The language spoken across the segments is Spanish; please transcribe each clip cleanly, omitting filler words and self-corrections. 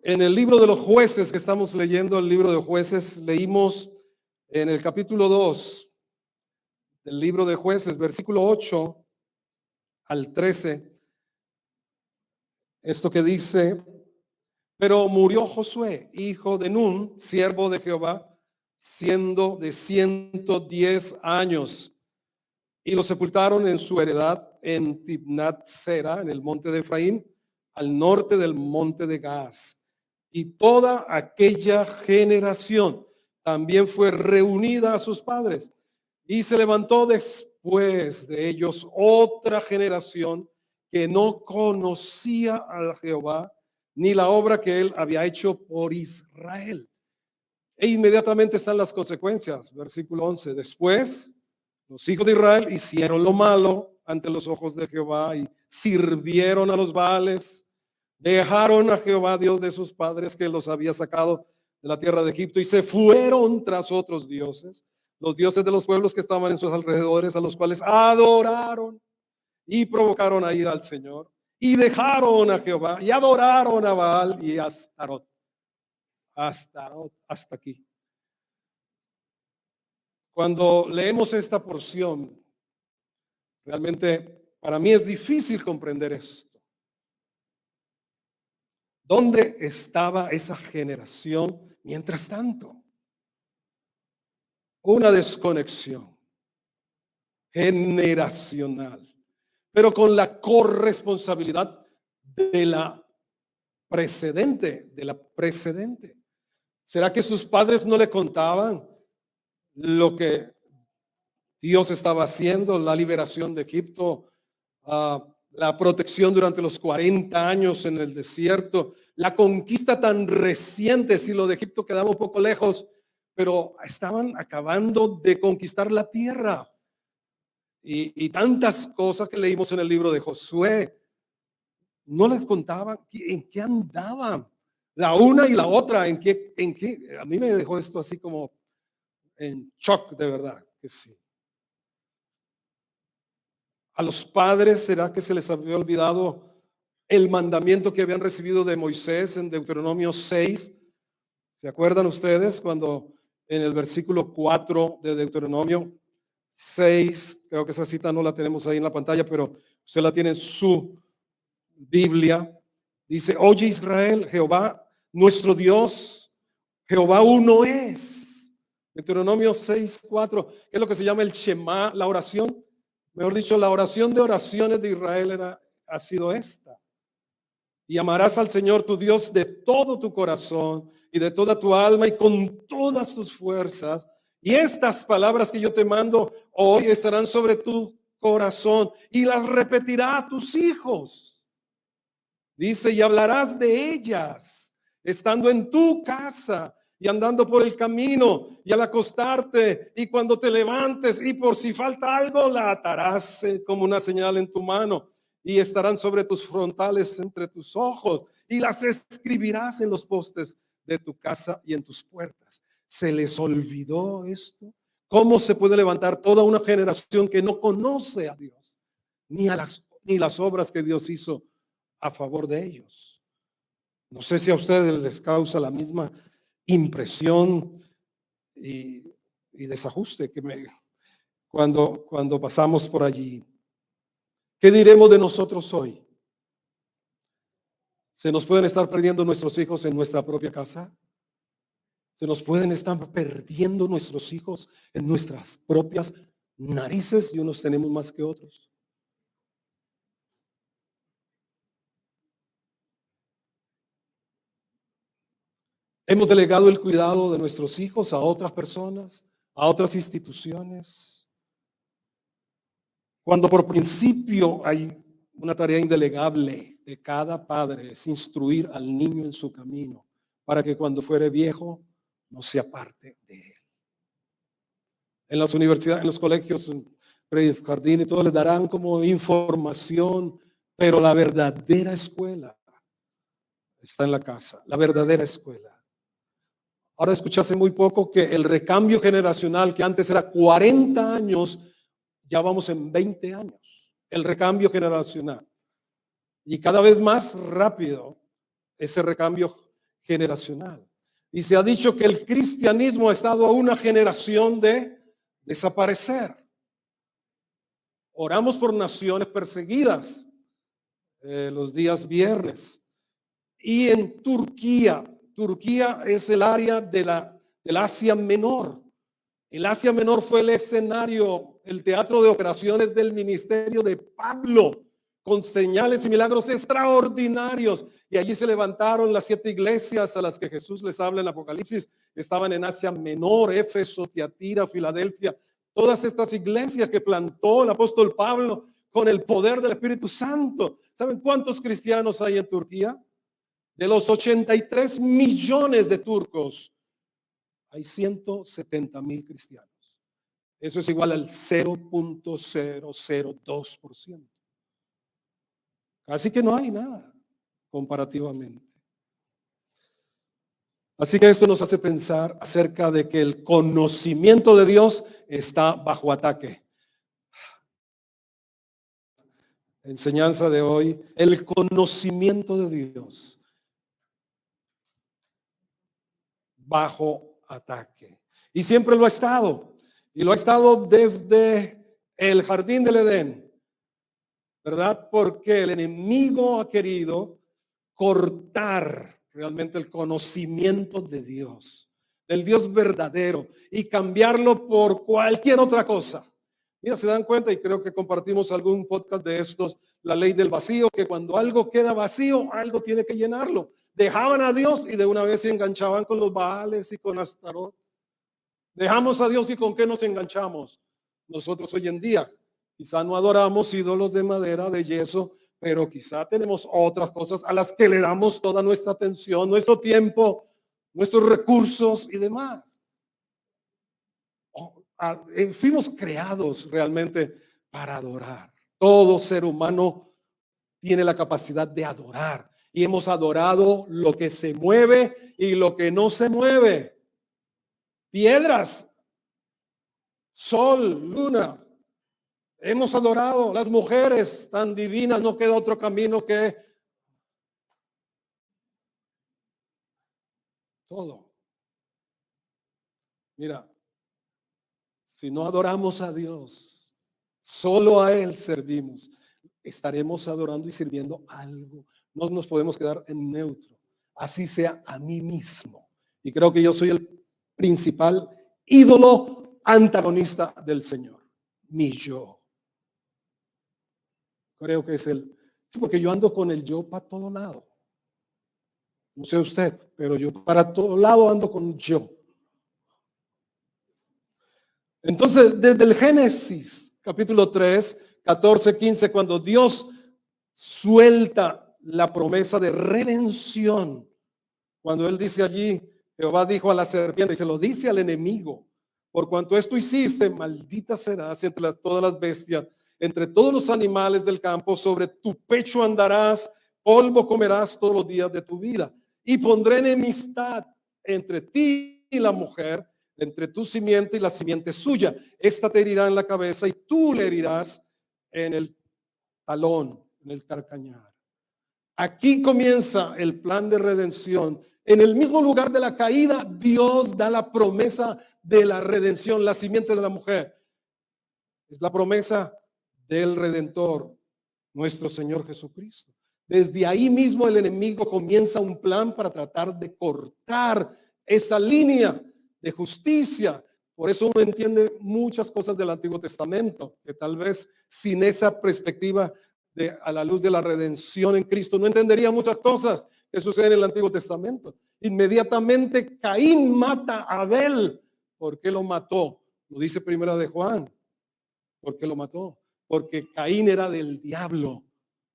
En el libro de los jueces que estamos leyendo, el libro de jueces, leímos en el capítulo 2 del libro de jueces, versículo 8 al 13, esto que dice: pero murió Josué, hijo de Nun, siervo de Jehová, siendo de 110 años, y lo sepultaron en su heredad en Timnat Sera, en el monte de Efraín, al norte del monte de Gaas. Y toda aquella generación también fue reunida a sus padres. Y se levantó después de ellos otra generación que no conocía a Jehová, ni la obra que él había hecho por Israel. E inmediatamente están las consecuencias. Versículo 11. Después, los hijos de Israel hicieron lo malo ante los ojos de Jehová y sirvieron a los Baales. Dejaron a Jehová, Dios de sus padres, que los había sacado de la tierra de Egipto, y se fueron tras otros dioses, los dioses de los pueblos que estaban en sus alrededores, a los cuales adoraron y provocaron a ir al Señor, y dejaron a Jehová y adoraron a Baal y a Astarot. Hasta aquí. Cuando leemos esta porción, realmente para mí es difícil comprender esto. ¿Dónde estaba esa generación mientras tanto? Una desconexión generacional, pero con la corresponsabilidad de la precedente. ¿Será que sus padres no le contaban lo que Dios estaba haciendo, la liberación de Egipto, la protección durante los 40 años en el desierto, la conquista tan reciente? Si lo de Egipto quedaba un poco lejos, pero estaban acabando de conquistar la tierra. Y tantas cosas que leímos en el libro de Josué, no les contaban en qué andaban la una y la otra, en qué. A mí me dejó esto así como en shock, de verdad que sí. A los padres, ¿será que se les había olvidado el mandamiento que habían recibido de Moisés en Deuteronomio 6? ¿Se acuerdan ustedes cuando en el versículo 4 de Deuteronomio 6, creo que esa cita no la tenemos ahí en la pantalla, pero usted la tiene en su Biblia, dice: oye Israel, Jehová nuestro Dios, Jehová uno es. Deuteronomio 6:4, que es lo que se llama el Shema, la oración. Mejor dicho, la oración de oraciones de Israel ha sido esta: y amarás al Señor tu Dios de todo tu corazón y de toda tu alma y con todas tus fuerzas. Y estas palabras que yo te mando hoy estarán sobre tu corazón y las repetirá a tus hijos. Dice: y hablarás de ellas estando en tu casa y andando por el camino y al acostarte y cuando te levantes, y por si falta algo la atarás como una señal en tu mano, y estarán sobre tus frontales entre tus ojos, y las escribirás en los postes de tu casa y en tus puertas. ¿Se les olvidó esto? ¿Cómo se puede levantar toda una generación que no conoce a Dios ni las obras que Dios hizo a favor de ellos? No sé si a ustedes les causa la misma impresión y desajuste cuando pasamos por allí. ¿Qué diremos de nosotros hoy? ¿Se nos pueden estar perdiendo nuestros hijos en nuestra propia casa? ¿Se nos pueden estar perdiendo nuestros hijos en nuestras propias narices? Y unos tenemos más que otros. Hemos delegado el cuidado de nuestros hijos a otras personas, a otras instituciones, cuando por principio hay una tarea indelegable de cada padre: es instruir al niño en su camino, para que cuando fuere viejo no se aparte de él. En las universidades, en los colegios, en prejardín y todo, les darán como información, pero la verdadera escuela está en la casa, la verdadera escuela. Ahora escuché hace muy poco que el recambio generacional, que antes era 40 años, ya vamos en 20 años. El recambio generacional. Y cada vez más rápido ese recambio generacional. Y se ha dicho que el cristianismo ha estado a una generación de desaparecer. Oramos por naciones perseguidas los días viernes. Y en Turquía, Turquía es el área del Asia Menor. El Asia Menor fue el escenario, el teatro de operaciones del ministerio de Pablo, con señales y milagros extraordinarios. Y allí se levantaron las 7 iglesias a las que Jesús les habla en Apocalipsis. Estaban en Asia Menor, Éfeso, Tiatira, Filadelfia. Todas estas iglesias que plantó el apóstol Pablo con el poder del Espíritu Santo. ¿Saben cuántos cristianos hay en Turquía? De los 83 millones de turcos, hay 170,000 cristianos. Eso es igual al 0.002%. Así que no hay nada comparativamente. Así que esto nos hace pensar acerca de que el conocimiento de Dios está bajo ataque. Enseñanza de hoy, el conocimiento de Dios bajo ataque. Y siempre lo ha estado. Y lo ha estado desde el jardín del Edén, ¿verdad? Porque el enemigo ha querido cortar realmente el conocimiento de Dios, del Dios verdadero, y cambiarlo por cualquier otra cosa. Mira, se dan cuenta, y creo que compartimos algún podcast de estos, la ley del vacío, que cuando algo queda vacío, algo tiene que llenarlo. Dejaban a Dios y de una vez se enganchaban con los Baales y con Astarot. Dejamos a Dios y ¿con qué nos enganchamos? Nosotros hoy en día quizá no adoramos ídolos de madera, de yeso, pero quizá tenemos otras cosas a las que le damos toda nuestra atención, nuestro tiempo, nuestros recursos y demás. Fuimos creados realmente para adorar. Todo ser humano tiene la capacidad de adorar y hemos adorado lo que se mueve y lo que no se mueve. Piedras, sol, luna. Hemos adorado las mujeres tan divinas, no queda otro camino que todo. Mira, si no adoramos a Dios, solo a Él servimos, estaremos adorando y sirviendo algo. No nos podemos quedar en neutro, así sea a mí mismo. Y creo que yo soy el principal ídolo antagonista del Señor, mi yo. Creo que es sí, porque yo ando con el yo para todo lado. No sé usted, pero yo para todo lado ando con yo. Entonces, desde el Génesis, capítulo 3, 14, 15, cuando Dios suelta la promesa de redención, cuando Él dice allí, Jehová dijo a la serpiente, y se lo dice al enemigo, por cuanto esto hiciste, maldita serás entre todas las bestias, entre todos los animales del campo, sobre tu pecho andarás, polvo comerás todos los días de tu vida. Y pondré enemistad entre ti y la mujer, entre tu simiente y la simiente suya. Esta te herirá en la cabeza y tú le herirás en el talón, en el calcañar. Aquí comienza el plan de redención. En el mismo lugar de la caída, Dios da la promesa de la redención, la simiente de la mujer. Es la promesa del Redentor, nuestro Señor Jesucristo. Desde ahí mismo el enemigo comienza un plan para tratar de cortar esa línea de justicia. Por eso uno entiende muchas cosas del Antiguo Testamento, que tal vez sin esa perspectiva a la luz de la redención en Cristo no entendería muchas cosas que suceden en el Antiguo Testamento. Inmediatamente Caín mata a Abel. ¿Por qué lo mató? Lo dice Primera de Juan. ¿Por qué lo mató? Porque Caín era del diablo,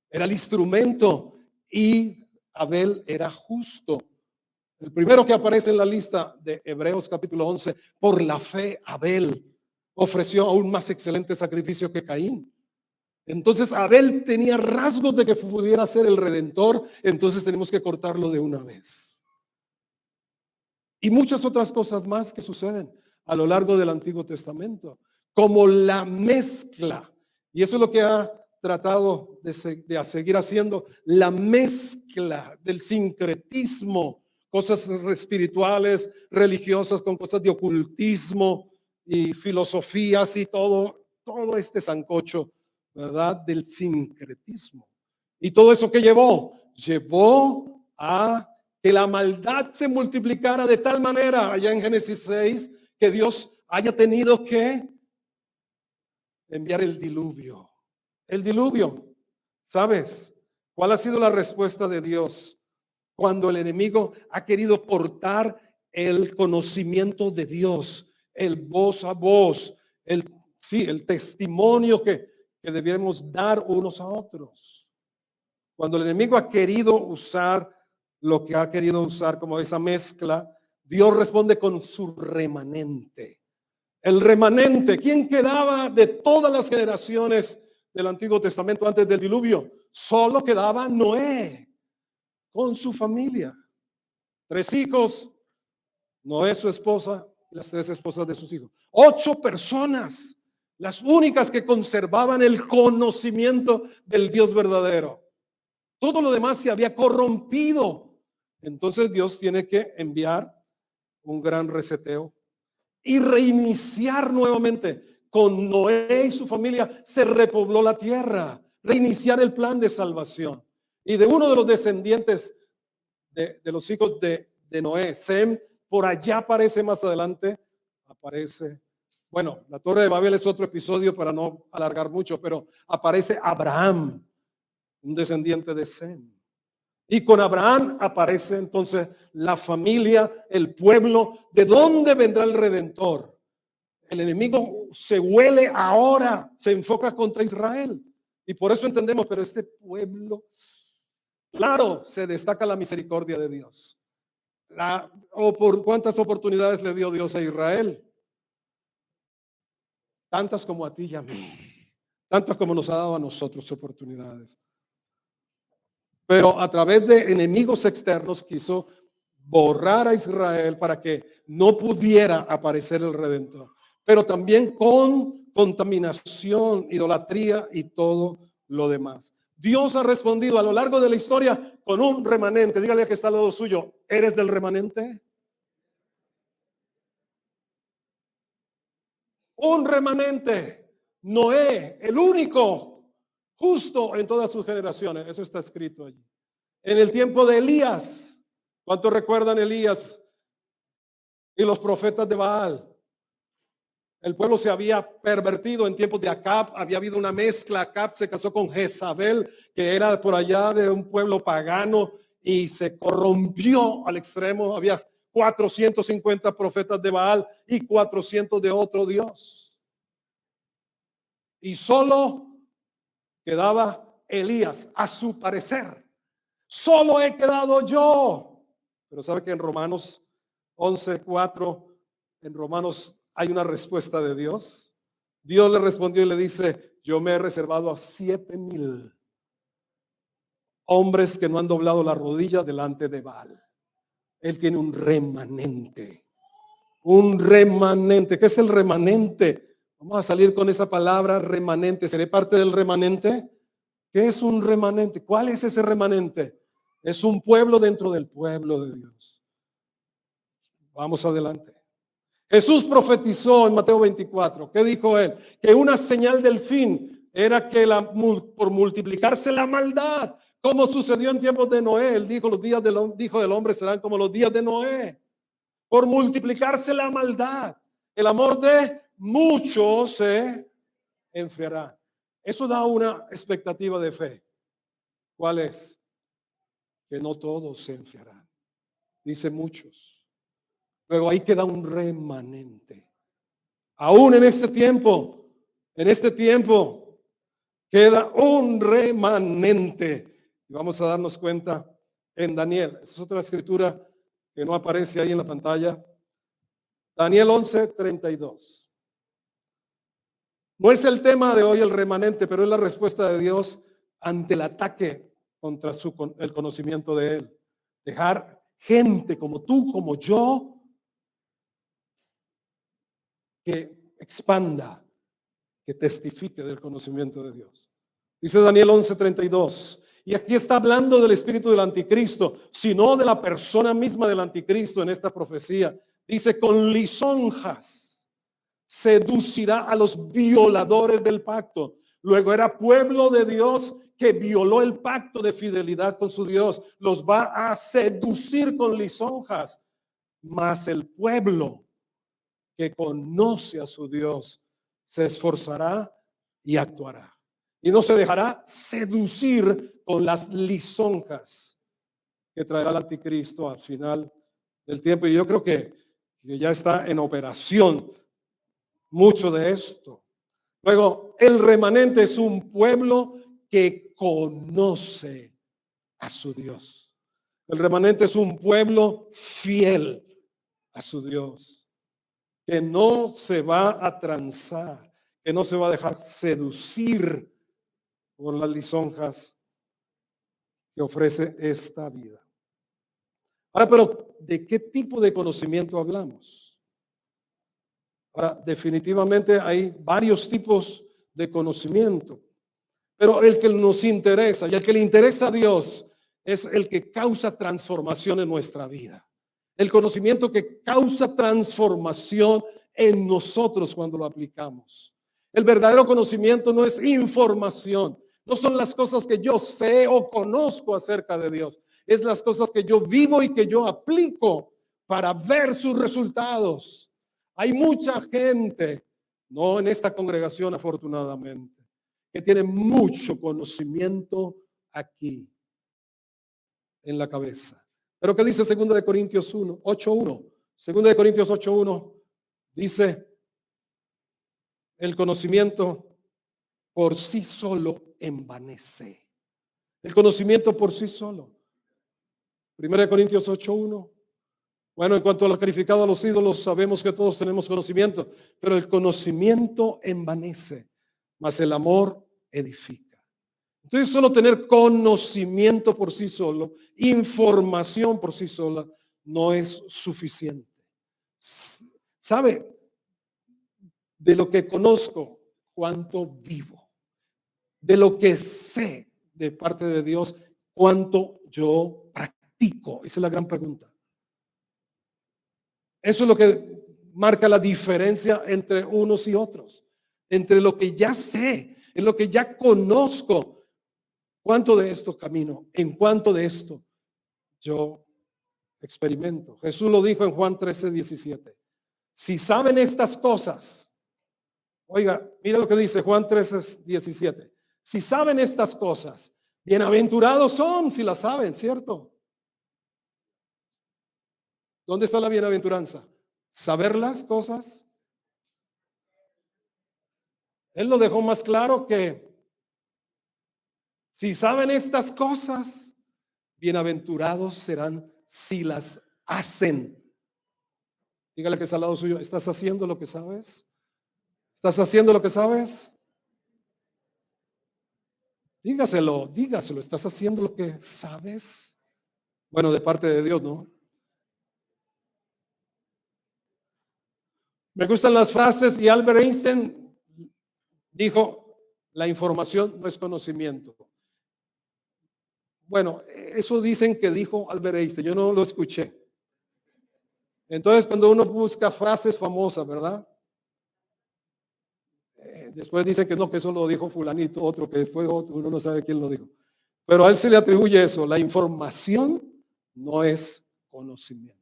era el instrumento, y Abel era justo. El primero que aparece en la lista de Hebreos capítulo 11, por la fe Abel ofreció aún más excelente sacrificio que Caín. Entonces Abel tenía rasgos de que pudiera ser el redentor, entonces tenemos que cortarlo de una vez. Y muchas otras cosas más que suceden a lo largo del Antiguo Testamento, como la mezcla. Y eso es lo que ha tratado de seguir haciendo, la mezcla del sincretismo cosas espirituales, religiosas, con cosas de ocultismo y filosofías y todo este sancocho, ¿verdad? Del sincretismo. Y todo eso que llevó a que la maldad se multiplicara de tal manera allá en Génesis 6 que Dios haya tenido que enviar el diluvio. El diluvio, ¿sabes? ¿Cuál ha sido la respuesta de Dios cuando el enemigo ha querido portar el conocimiento de Dios, el voz a voz, el testimonio que debemos dar unos a otros? Cuando el enemigo ha querido usar lo que ha querido usar como esa mezcla, Dios responde con su remanente. El remanente, ¿quién quedaba de todas las generaciones del Antiguo Testamento antes del diluvio? Solo quedaba Noé con su familia. 3 hijos, Noé su esposa y las 3 esposas de sus hijos. 8 personas, las únicas que conservaban el conocimiento del Dios verdadero. Todo lo demás se había corrompido. Entonces Dios tiene que enviar un gran reseteo y reiniciar nuevamente. Con Noé y su familia se repobló la tierra, reiniciar el plan de salvación. Y de uno de los descendientes de los hijos de Noé, Sem, por allá aparece más adelante, bueno, la Torre de Babel es otro episodio para no alargar mucho, pero aparece Abraham, un descendiente de Sem. Y con Abraham aparece entonces la familia, el pueblo, de dónde vendrá el Redentor. El enemigo se huele ahora, se enfoca contra Israel. Y por eso entendemos, pero este pueblo, claro, se destaca la misericordia de Dios. ¿Cuántas oportunidades le dio Dios a Israel? Tantas como a ti y a mí. Tantas como nos ha dado a nosotros oportunidades. Pero a través de enemigos externos quiso borrar a Israel para que no pudiera aparecer el Redentor. Pero también con contaminación, idolatría y todo lo demás. Dios ha respondido a lo largo de la historia con un remanente. Dígale que está al lado suyo, ¿eres del remanente? Un remanente. Noé, el único justo en todas sus generaciones. Eso está escrito allí. En el tiempo de Elías, ¿cuántos recuerdan Elías y los profetas de Baal? El pueblo se había pervertido en tiempos de Acab, había habido una mezcla. Acab se casó con Jezabel, que era por allá de un pueblo pagano, y se corrompió al extremo. Había 450 profetas de Baal y 400 de otro Dios. Y solo quedaba Elías, a su parecer. Solo he quedado yo. Pero sabe que en Romanos 11:4, en Romanos hay una respuesta de Dios. Dios le respondió y le dice, yo me he reservado a 7,000 hombres que no han doblado la rodilla delante de Baal. Él tiene un remanente. Un remanente. ¿Qué es el remanente? Vamos a salir con esa palabra remanente. ¿Seré parte del remanente? ¿Qué es un remanente? ¿Cuál es ese remanente? Es un pueblo dentro del pueblo de Dios. Vamos adelante. Jesús profetizó en Mateo 24. ¿Qué dijo él? Que una señal del fin era que por multiplicarse la maldad, como sucedió en tiempos de Noé, él dijo, los días del Hijo del Hombre serán como los días de Noé. Por multiplicarse la maldad, el amor de muchos se enfriará. Eso da una expectativa de fe. ¿Cuál es? Que no todos se enfriarán. Dice muchos. Luego ahí queda un remanente. Aún en este tiempo queda un remanente. Y vamos a darnos cuenta en Daniel. Esa es otra escritura que no aparece ahí en la pantalla. Daniel 11:32. No es el tema de hoy el remanente, pero es la respuesta de Dios ante el ataque contra el conocimiento de Él. Dejar gente como tú, como yo, que expanda, que testifique del conocimiento de Dios. Dice Daniel 11:32. Y aquí está hablando del espíritu del anticristo, sino de la persona misma del anticristo en esta profecía. Dice, con lisonjas seducirá a los violadores del pacto. Luego era pueblo de Dios que violó el pacto de fidelidad con su Dios. Los va a seducir con lisonjas. Mas el pueblo que conoce a su Dios se esforzará y actuará. Y no se dejará seducir con las lisonjas que traerá el anticristo al final del tiempo. Y yo creo que ya está en operación mucho de esto. Luego, el remanente es un pueblo que conoce a su Dios. El remanente es un pueblo fiel a su Dios, que no se va a transar, que no se va a dejar seducir por las lisonjas que ofrece esta vida. Ahora, pero ¿de qué tipo de conocimiento hablamos? Ahora, definitivamente hay varios tipos de conocimiento, pero el que nos interesa y el que le interesa a Dios es el que causa transformación en nuestra vida. El conocimiento que causa transformación en nosotros cuando lo aplicamos. El verdadero conocimiento no es información, no son las cosas que yo sé o conozco acerca de Dios, es las cosas que yo vivo y que yo aplico para ver sus resultados. Hay mucha gente, no en esta congregación afortunadamente, que tiene mucho conocimiento aquí en la cabeza. Pero ¿qué dice 2 de Corintios 1, 8:1? 2 de Corintios 8:1 dice, el conocimiento por sí solo envanece. El conocimiento por sí solo. 1 de Corintios 8:1. Bueno, en cuanto a lo sacrificado a los ídolos, sabemos que todos tenemos conocimiento, pero el conocimiento envanece, mas el amor edifica. Entonces, solo tener conocimiento por sí solo, información por sí sola, no es suficiente. ¿Sabe? De lo que conozco, cuánto vivo. De lo que sé de parte de Dios, cuánto yo practico. Esa es la gran pregunta. Eso es lo que marca la diferencia entre unos y otros. Entre lo que ya sé, en lo que ya conozco. ¿Cuánto de esto camino? ¿En cuánto de esto yo experimento? Jesús lo dijo en Juan 13:17. Si saben estas cosas, oiga, mira lo que dice Juan 13:17. Si saben estas cosas, bienaventurados son si las saben, ¿cierto? ¿Dónde está la bienaventuranza? ¿Saber las cosas? Él lo dejó más claro que si saben estas cosas, bienaventurados serán si las hacen. Dígale que es al lado suyo, ¿estás haciendo lo que sabes? ¿Estás haciendo lo que sabes? Dígaselo, ¿estás haciendo lo que sabes? Bueno, de parte de Dios, ¿no? Me gustan las frases y Albert Einstein dijo, la información no es conocimiento. Bueno, eso dicen que dijo Albert Einstein, yo no lo escuché. Entonces, cuando uno busca frases famosas, ¿verdad? Después dicen que no, que eso lo dijo fulanito, otro, que después otro, uno no sabe quién lo dijo. Pero a él se le atribuye eso, la información no es conocimiento.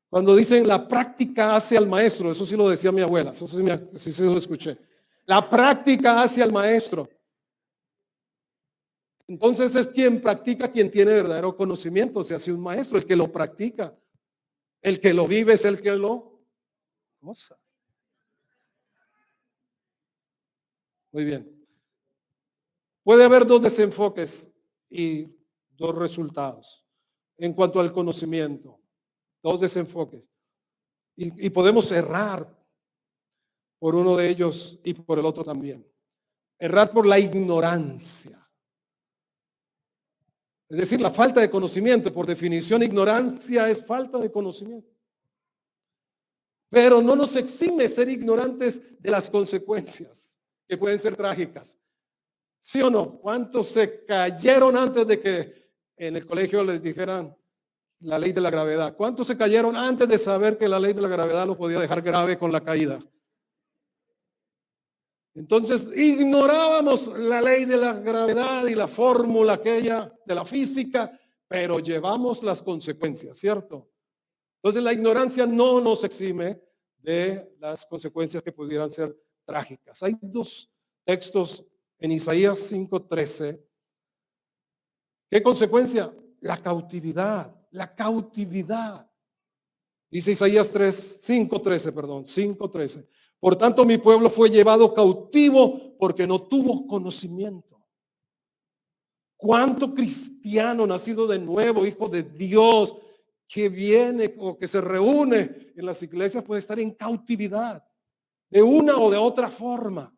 Cuando dicen la práctica hace al maestro, eso sí lo decía mi abuela, eso sí lo escuché. La práctica hace al maestro. Entonces es quien practica, quien tiene verdadero conocimiento, se hace un maestro, el que lo practica. El que lo vive es el que lo goza. Muy bien. Puede haber dos desenfoques y dos resultados en cuanto al conocimiento. Dos desenfoques. Y podemos errar por uno de ellos y por el otro también. Errar por la ignorancia. Es decir, la falta de conocimiento. Por definición, ignorancia es falta de conocimiento. Pero no nos exime ser ignorantes de las consecuencias, que pueden ser trágicas. ¿Sí o no? ¿Cuántos se cayeron antes de que en el colegio les dijeran la ley de la gravedad? ¿Cuántos se cayeron antes de saber que la ley de la gravedad lo podía dejar grave con la caída? Entonces ignorábamos la ley de la gravedad y la fórmula aquella de la física, pero llevamos las consecuencias, ¿cierto? Entonces la ignorancia no nos exime de las consecuencias que pudieran ser trágicas. Hay dos textos en Isaías 5:13. ¿Qué consecuencia? La cautividad, la cautividad. Dice Isaías 5:13, perdón, 5:13. Por tanto, mi pueblo fue llevado cautivo porque no tuvo conocimiento. ¿Cuánto cristiano nacido de nuevo, hijo de Dios, que viene o que se reúne en las iglesias puede estar en cautividad de una o de otra forma?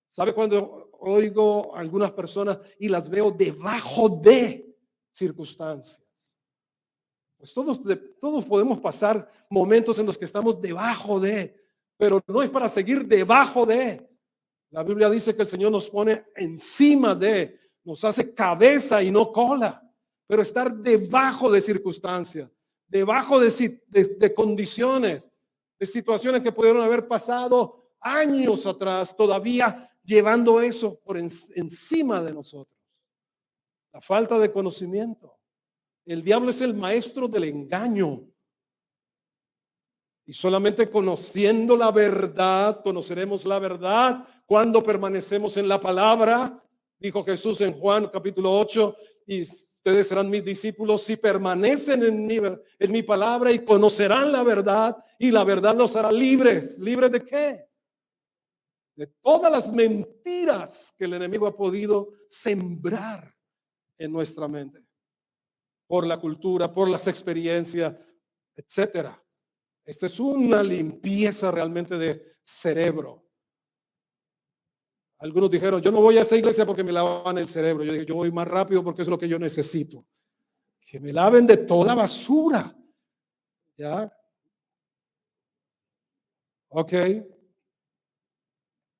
¿Sabe cuando oigo a algunas personas y las veo debajo de circunstancias? Pues todos podemos pasar momentos en los que estamos debajo de, pero no es para seguir debajo de. La Biblia dice que el Señor nos pone encima de, nos hace cabeza y no cola, pero estar debajo de circunstancias, debajo de condiciones, de situaciones que pudieron haber pasado años atrás, todavía llevando eso por encima de nosotros. La falta de conocimiento. El diablo es el maestro del engaño. Y solamente conociendo la verdad, conoceremos la verdad cuando permanecemos en la palabra. Dijo Jesús en Juan capítulo 8, y ustedes serán mis discípulos si permanecen en mi palabra y conocerán la verdad, y la verdad los hará libres. ¿Libres de qué? De todas las mentiras que el enemigo ha podido sembrar en nuestra mente. Por la cultura, por las experiencias, etcétera. Esta es una limpieza realmente de cerebro. Algunos dijeron, yo no voy a esa iglesia porque me lavan el cerebro. Yo dije, yo voy más rápido porque es lo que yo necesito. Que me laven de toda basura. ¿Ya? Ok.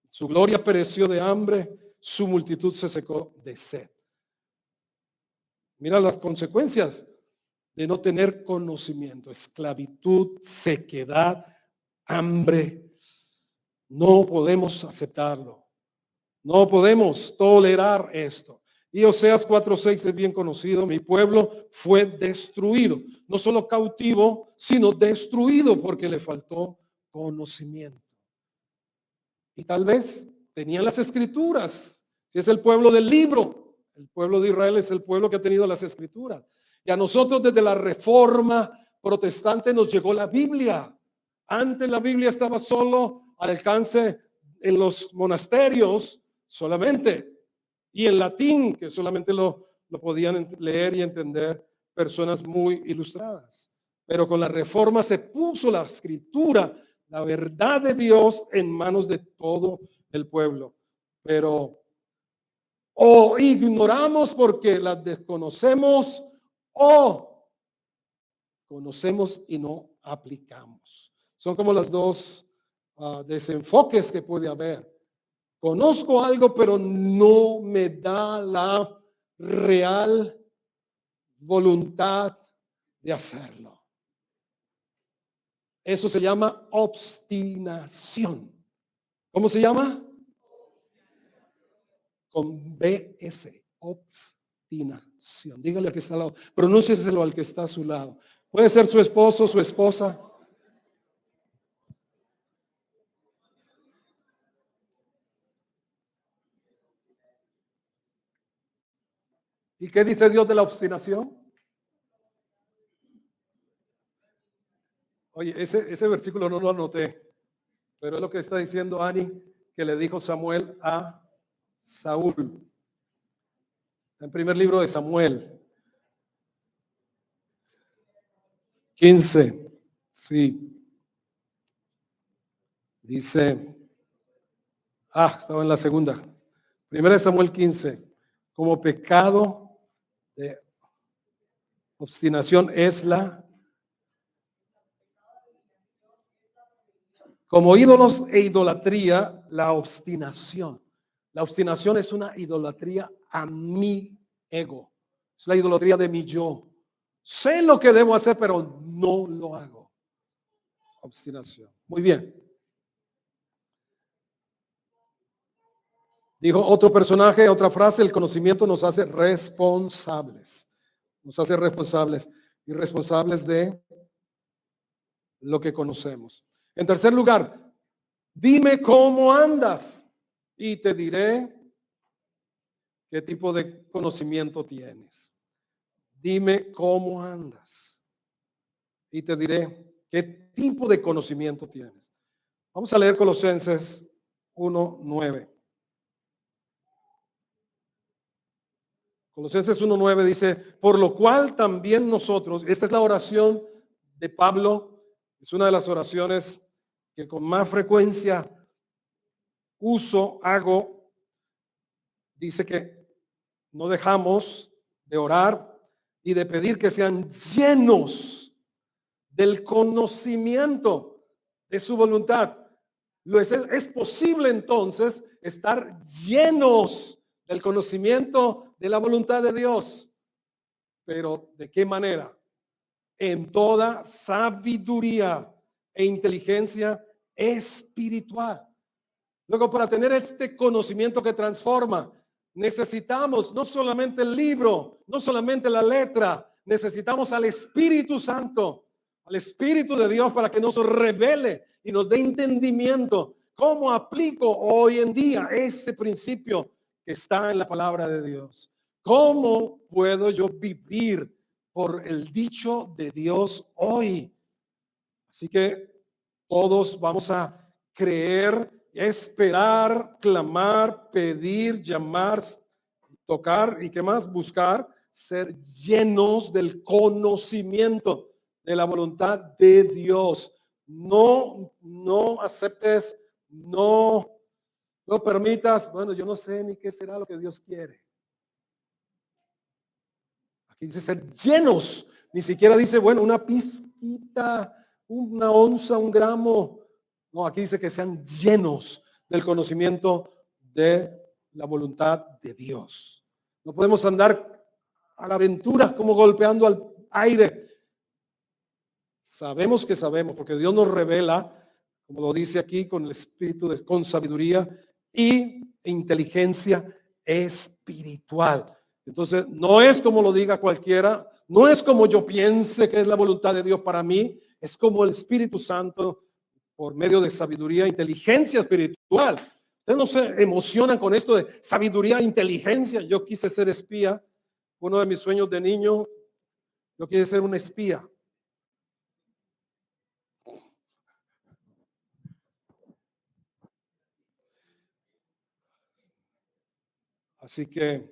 Su gloria pereció de hambre, su multitud se secó de sed. Mira las consecuencias de no tener conocimiento: esclavitud, sequedad, hambre. No podemos aceptarlo. No podemos tolerar esto. Y Oseas 4:6 es bien conocido. Mi pueblo fue destruido, no solo cautivo, sino destruido porque le faltó conocimiento. Y tal vez tenían las escrituras. Si es el pueblo del libro, el pueblo de Israel es el pueblo que ha tenido las escrituras. Y a nosotros desde la Reforma protestante nos llegó la Biblia. Antes la Biblia estaba solo al alcance en los monasterios solamente, y en latín, que solamente lo podían leer y entender personas muy ilustradas. Pero con la Reforma se puso la escritura, la verdad de Dios, en manos de todo el pueblo. Pero o ignoramos porque las desconocemos, o conocemos y no aplicamos. Son como los dos desenfoques que puede haber. Conozco algo, pero no me da la real voluntad de hacerlo. Eso se llama obstinación. ¿Cómo se llama? Con BS, obstinación. Dígale al que está al lado, pronúncieselo al que está a su lado. Puede ser su esposo, su esposa. ¿Y qué dice Dios de la obstinación? Oye, ese versículo no lo anoté, pero es lo que está diciendo Ani, que le dijo Samuel a Saúl. En primer libro de Samuel 15, sí. Dice, estaba en la segunda. Primera de Samuel 15, como pecado de obstinación es como ídolos e idolatría, la obstinación. La obstinación es una idolatría a mi ego. Es la idolatría de mi yo. Sé lo que debo hacer, pero no lo hago. Obstinación. Muy bien. Dijo otro personaje, otra frase: el conocimiento nos hace responsables. Nos hace responsables y responsables de lo que conocemos. En tercer lugar, dime cómo andas y te diré qué tipo de conocimiento tienes. Dime cómo andas y te diré qué tipo de conocimiento tienes. Vamos a leer Colosenses 1:9. Colosenses 1:9 dice: por lo cual también nosotros, esta es la oración de Pablo, es una de las oraciones que con más frecuencia hago, dice que no dejamos de orar y de pedir que sean llenos del conocimiento de su voluntad. Es posible entonces estar llenos del conocimiento de la voluntad de Dios. Pero ¿de qué manera? En toda sabiduría e inteligencia espiritual. Luego, para tener este conocimiento que transforma, necesitamos no solamente el libro, no solamente la letra, necesitamos al Espíritu Santo, al Espíritu de Dios, para que nos revele y nos dé entendimiento. ¿Cómo aplico hoy en día ese principio que está en la palabra de Dios? ¿Cómo puedo yo vivir por el dicho de Dios hoy? Así que todos vamos a creer, esperar, clamar, pedir, llamar, tocar y qué más, buscar ser llenos del conocimiento de la voluntad de Dios. No aceptes, no permitas, bueno, yo no sé ni qué será lo que Dios quiere. Aquí dice ser llenos, ni siquiera dice, bueno, una pizquita, una onza, un gramo. No, aquí dice que sean llenos del conocimiento de la voluntad de Dios. No podemos andar a la aventura como golpeando al aire. Sabemos que sabemos, porque Dios nos revela, como lo dice aquí, con el espíritu, con sabiduría y inteligencia espiritual. Entonces, no es como lo diga cualquiera, no es como yo piense que es la voluntad de Dios para mí, es como el Espíritu Santo, por medio de sabiduría e inteligencia espiritual. Ustedes no se emocionan con esto de sabiduría e inteligencia. Yo quise ser espía. Uno de mis sueños de niño, yo quise ser un espía. Así que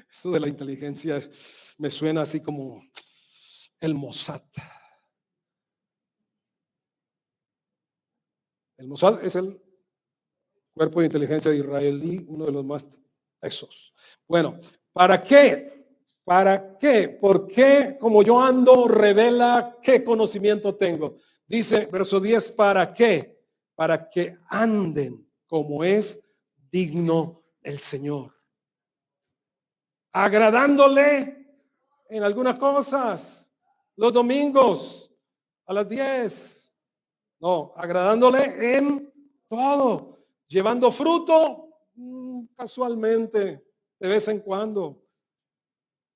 eso de la inteligencia me suena así como el Mossad. El Mossad es el cuerpo de inteligencia israelí, uno de los más esos. Bueno, ¿para qué? ¿Para qué? ¿Por qué? Como yo ando, revela qué conocimiento tengo. Dice, verso 10, ¿para qué? Para que anden como es digno el Señor, agradándole en algunas cosas, los domingos a las 10. No, agradándole en todo, llevando fruto casualmente, de vez en cuando.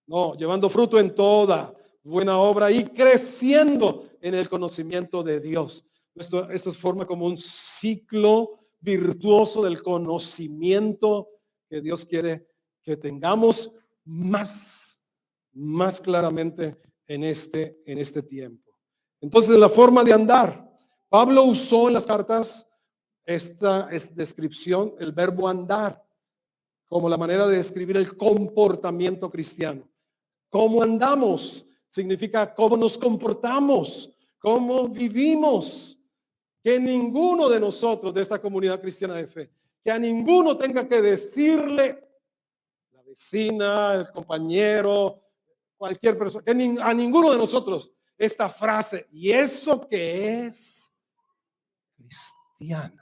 No, llevando fruto en toda buena obra y creciendo en el conocimiento de Dios. Esto forma como un ciclo virtuoso del conocimiento que Dios quiere que tengamos más claramente en este tiempo. Entonces, la forma de andar. Pablo usó en las cartas esta descripción, el verbo andar, como la manera de describir el comportamiento cristiano. ¿Cómo andamos? Significa cómo nos comportamos, cómo vivimos. Que ninguno de nosotros de esta comunidad cristiana de fe, que a ninguno tenga que decirle, la vecina, el compañero, cualquier persona, que a ninguno de nosotros esta frase, ¿y eso qué es? Cristiano.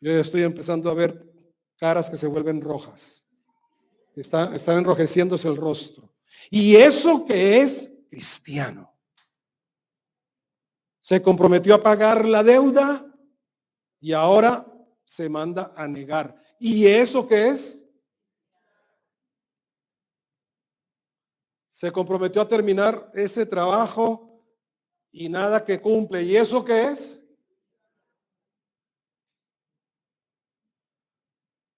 Yo ya estoy empezando a ver caras que se vuelven rojas. Están enrojeciéndose el rostro. Y eso que es cristiano. Se comprometió a pagar la deuda y ahora se manda a negar. ¿Y eso qué es? Se comprometió a terminar ese trabajo y nada que cumple. ¿Y eso qué es?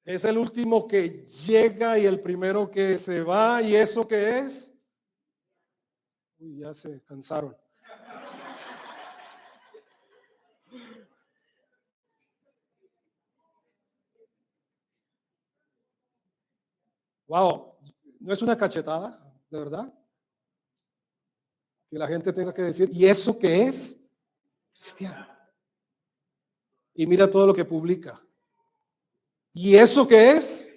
Es el último que llega y el primero que se va. ¿Y eso qué es? Uy, ya se cansaron. Wow, ¿no es una cachetada, de verdad? Que la gente tenga que decir, ¿y eso qué es? Cristiano. Y mira todo lo que publica. ¿Y eso qué es?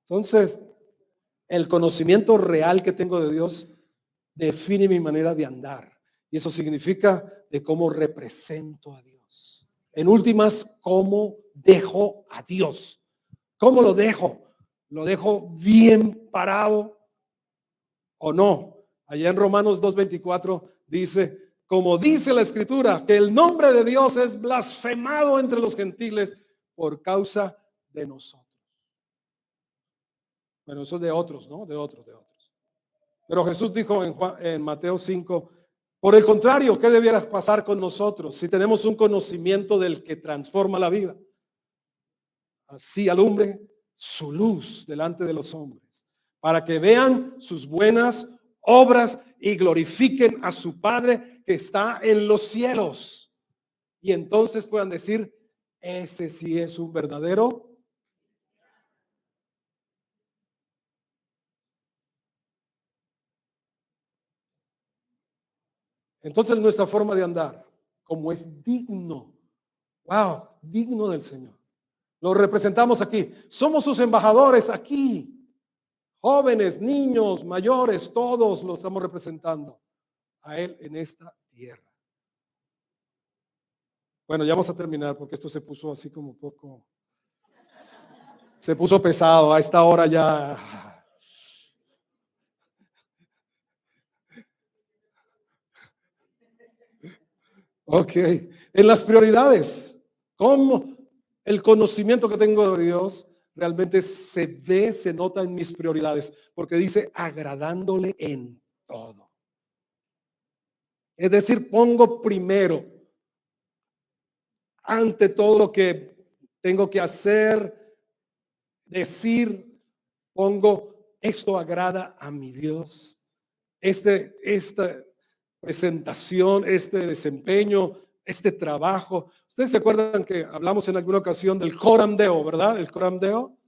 Entonces, el conocimiento real que tengo de Dios define mi manera de andar. Y eso significa de cómo represento a Dios. En últimas, cómo dejo a Dios. ¿Cómo lo dejo? ¿Lo dejo bien parado o no? Allá en Romanos 2:24 dice, como dice la escritura, que el nombre de Dios es blasfemado entre los gentiles por causa de nosotros. Bueno, eso es de otros, ¿no? De otros. Pero Jesús dijo en Mateo 5, por el contrario, ¿qué debiera pasar con nosotros si tenemos un conocimiento del que transforma la vida? Así alumbre su luz delante de los hombres, para que vean sus buenas obras y glorifiquen a su Padre que está en los cielos. Y entonces puedan decir, ese sí es un verdadero. Entonces nuestra forma de andar, como es digno, wow, digno del Señor. Lo representamos aquí. Somos sus embajadores aquí. Jóvenes, niños, mayores, todos lo estamos representando a Él en esta tierra. Bueno, ya vamos a terminar porque esto se puso así como un poco, se puso pesado a esta hora ya. Ok, en las prioridades, ¿cómo el conocimiento que tengo de Dios realmente se ve, se nota en mis prioridades? Porque dice agradándole en todo. Es decir, pongo primero, ante todo lo que tengo que hacer, decir, pongo, esto agrada a mi Dios. Esta presentación, este desempeño, este trabajo. Ustedes se acuerdan que hablamos en alguna ocasión del coram deo, ¿verdad? El coram deo.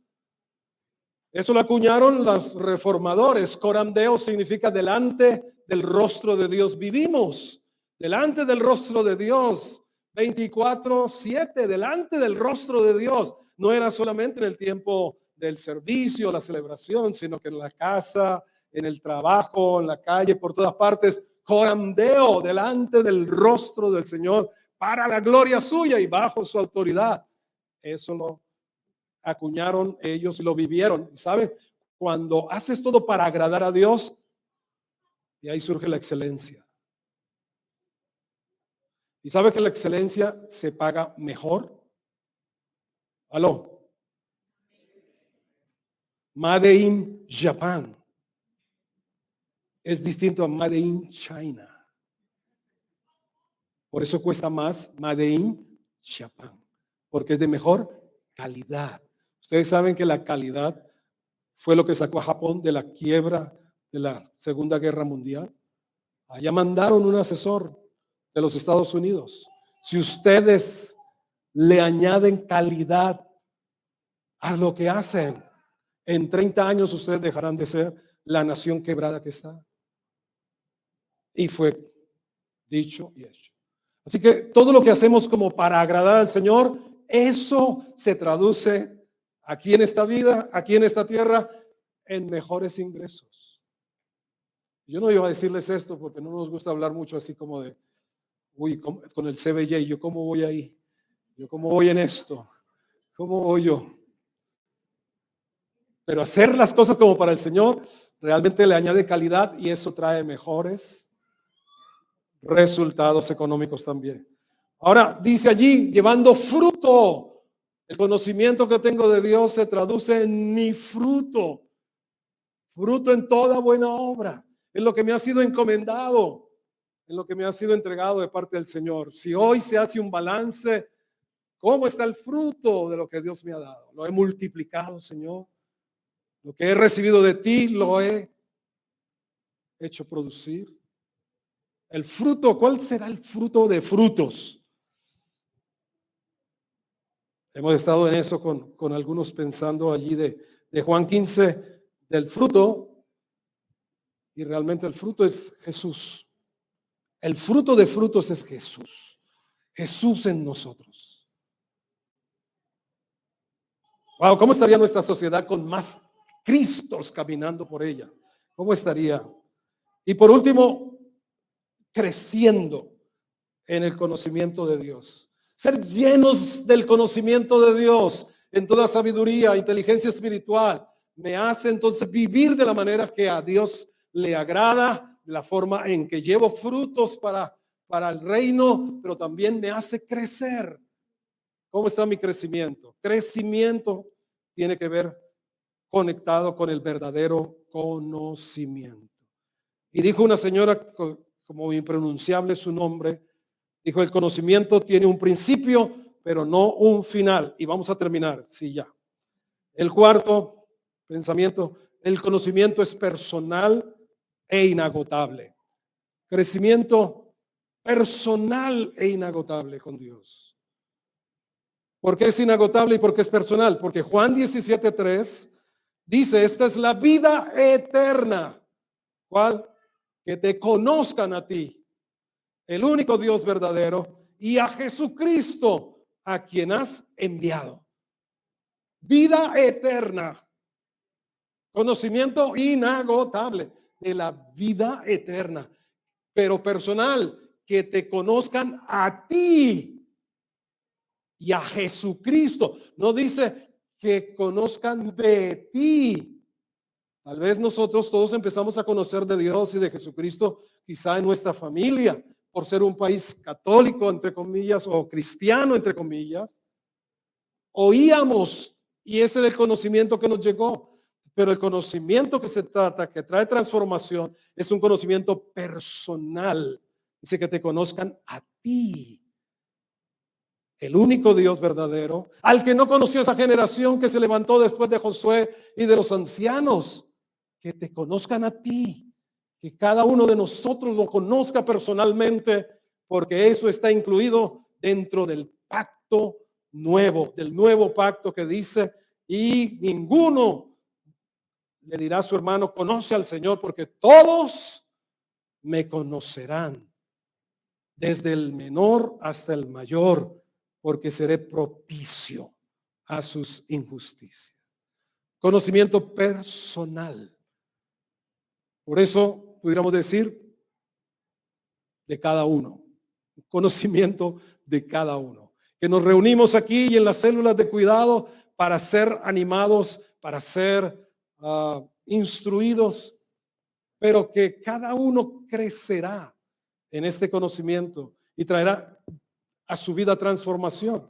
Eso lo acuñaron los reformadores. Coram deo significa delante del rostro de Dios vivimos. Delante del rostro de Dios. 24/7, delante del rostro de Dios. No era solamente en el tiempo del servicio, la celebración, sino que en la casa, en el trabajo, en la calle, por todas partes. Coram deo, delante del rostro del Señor, para la gloria suya y bajo su autoridad. Eso lo acuñaron ellos y lo vivieron. ¿Sabe? Cuando haces todo para agradar a Dios, de ahí surge la excelencia. ¿Y sabe que la excelencia se paga mejor? Aló. Made in Japan es distinto a Made in China. Por eso cuesta más Made in Japan, porque es de mejor calidad. Ustedes saben que la calidad fue lo que sacó a Japón de la quiebra de la Segunda Guerra Mundial. Allá mandaron un asesor de los Estados Unidos. Si ustedes le añaden calidad a lo que hacen, en 30 años ustedes dejarán de ser la nación quebrada que está. Y fue dicho y hecho. Así que todo lo que hacemos como para agradar al Señor, eso se traduce aquí en esta vida, aquí en esta tierra, en mejores ingresos. Yo no iba a decirles esto porque no nos gusta hablar mucho así como de, uy, con el CBJ, yo cómo voy ahí, yo cómo voy en esto, cómo voy yo. Pero hacer las cosas como para el Señor realmente le añade calidad y eso trae mejores resultados económicos también. Ahora dice allí, llevando fruto. El conocimiento que tengo de Dios se traduce en mi fruto. Fruto en toda buena obra. En lo que me ha sido encomendado. En lo que me ha sido entregado de parte del Señor. Si hoy se hace un balance, ¿cómo está el fruto de lo que Dios me ha dado? Lo he multiplicado, Señor. Lo que he recibido de ti lo he hecho producir. El fruto, ¿cuál será el fruto de frutos? Hemos estado en eso con algunos pensando allí de Juan 15, del fruto, y realmente el fruto es Jesús. El fruto de frutos es Jesús. Jesús en nosotros. Wow, ¿cómo estaría nuestra sociedad con más Cristos caminando por ella? ¿Cómo estaría? Y por último, creciendo en el conocimiento de Dios. Ser llenos del conocimiento de Dios en toda sabiduría, inteligencia espiritual, me hace entonces vivir de la manera que a Dios le agrada, de la forma en que llevo frutos para el reino, pero también me hace crecer. ¿Cómo está mi crecimiento? Crecimiento tiene que ver conectado con el verdadero conocimiento. Y dijo una señora, como impronunciable su nombre, dijo, el conocimiento tiene un principio, pero no un final. Y vamos a terminar, sí, ya. El cuarto pensamiento, el conocimiento es personal e inagotable. Crecimiento personal e inagotable con Dios. ¿Por qué es inagotable y por qué es personal? Porque Juan 17:3 dice, esta es la vida eterna. ¿Cuál? Que te conozcan a ti, el único Dios verdadero, y a Jesucristo, a quien has enviado. Vida eterna. Conocimiento inagotable de la vida eterna, pero personal, que te conozcan a ti y a Jesucristo. No dice que conozcan de ti. Tal vez nosotros todos empezamos a conocer de Dios y de Jesucristo, quizá en nuestra familia, por ser un país católico, entre comillas, o cristiano, entre comillas. Oíamos y ese es el conocimiento que nos llegó. Pero el conocimiento que se trata, que trae transformación, es un conocimiento personal. Dice que te conozcan a ti, el único Dios verdadero, al que no conoció esa generación que se levantó después de Josué y de los ancianos. Que te conozcan a ti, que cada uno de nosotros lo conozca personalmente, porque eso está incluido dentro del pacto nuevo, del nuevo pacto que dice, y ninguno le dirá a su hermano, conoce al Señor, porque todos me conocerán, desde el menor hasta el mayor, porque seré propicio a sus injusticias. Conocimiento personal. Por eso pudiéramos decir de cada uno, conocimiento de cada uno. Que nos reunimos aquí y en las células de cuidado para ser animados, para ser instruidos, pero que cada uno crecerá en este conocimiento y traerá a su vida transformación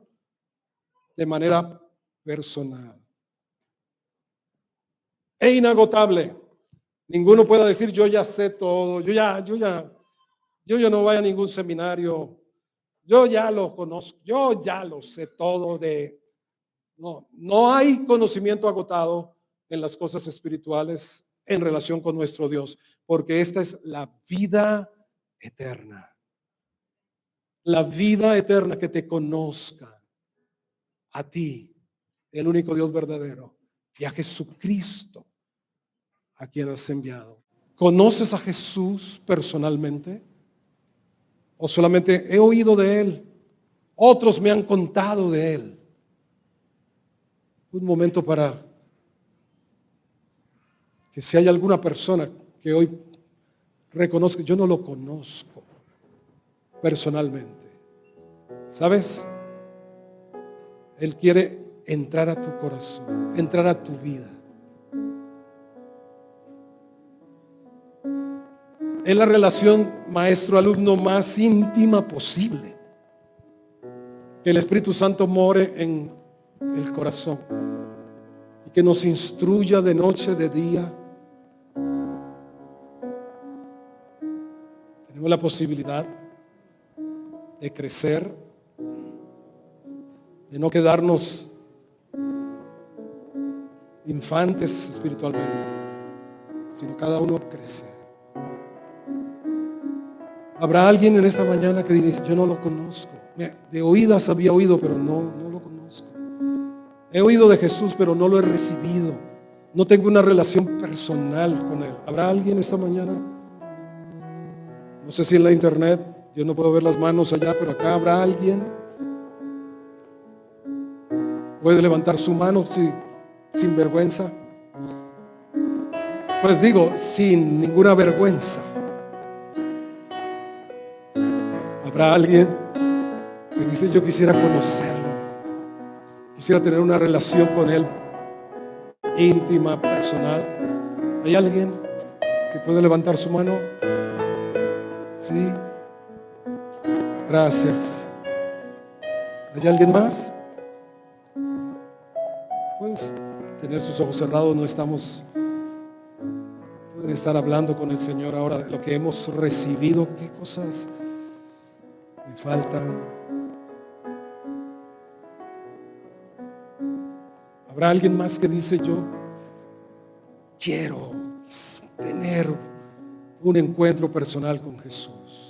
de manera personal. E inagotable. Ninguno pueda decir yo ya sé todo, yo ya no voy a ningún seminario, yo ya lo conozco, yo ya lo sé todo de... No, no hay conocimiento agotado en las cosas espirituales en relación con nuestro Dios, porque esta es la vida eterna. La vida eterna, que te conozca a ti, el único Dios verdadero, y a Jesucristo, a quien has enviado. ¿Conoces a Jesús personalmente? ¿O solamente he oído de Él? Otros me han contado de Él. Un momento para que si hay alguna persona que hoy reconozca, yo no lo conozco personalmente. ¿Sabes? Él quiere entrar a tu corazón, entrar a tu vida. Es la relación maestro-alumno más íntima posible. Que el Espíritu Santo more en el corazón y que nos instruya de noche, de día. Tenemos la posibilidad de crecer, de no quedarnos infantes espiritualmente, sino cada uno crece. Habrá alguien en esta mañana que dice, yo no lo conozco. De oídas había oído, pero no lo conozco. He oído de Jesús, pero no lo he recibido. No tengo una relación personal con Él. ¿Habrá alguien esta mañana? No sé si en la internet, yo no puedo ver las manos allá, pero acá habrá alguien. Puede levantar su mano sin vergüenza. Pues digo, sin ninguna vergüenza. Habrá alguien que dice, yo quisiera conocerlo, quisiera tener una relación con Él íntima, personal. ¿Hay alguien que puede levantar su mano? Sí. Gracias. ¿Hay alguien más? Puedes tener sus ojos cerrados, pueden estar hablando con el Señor ahora de lo que hemos recibido, qué cosas me faltan. ¿Habrá alguien más que dice, yo quiero tener un encuentro personal con Jesús?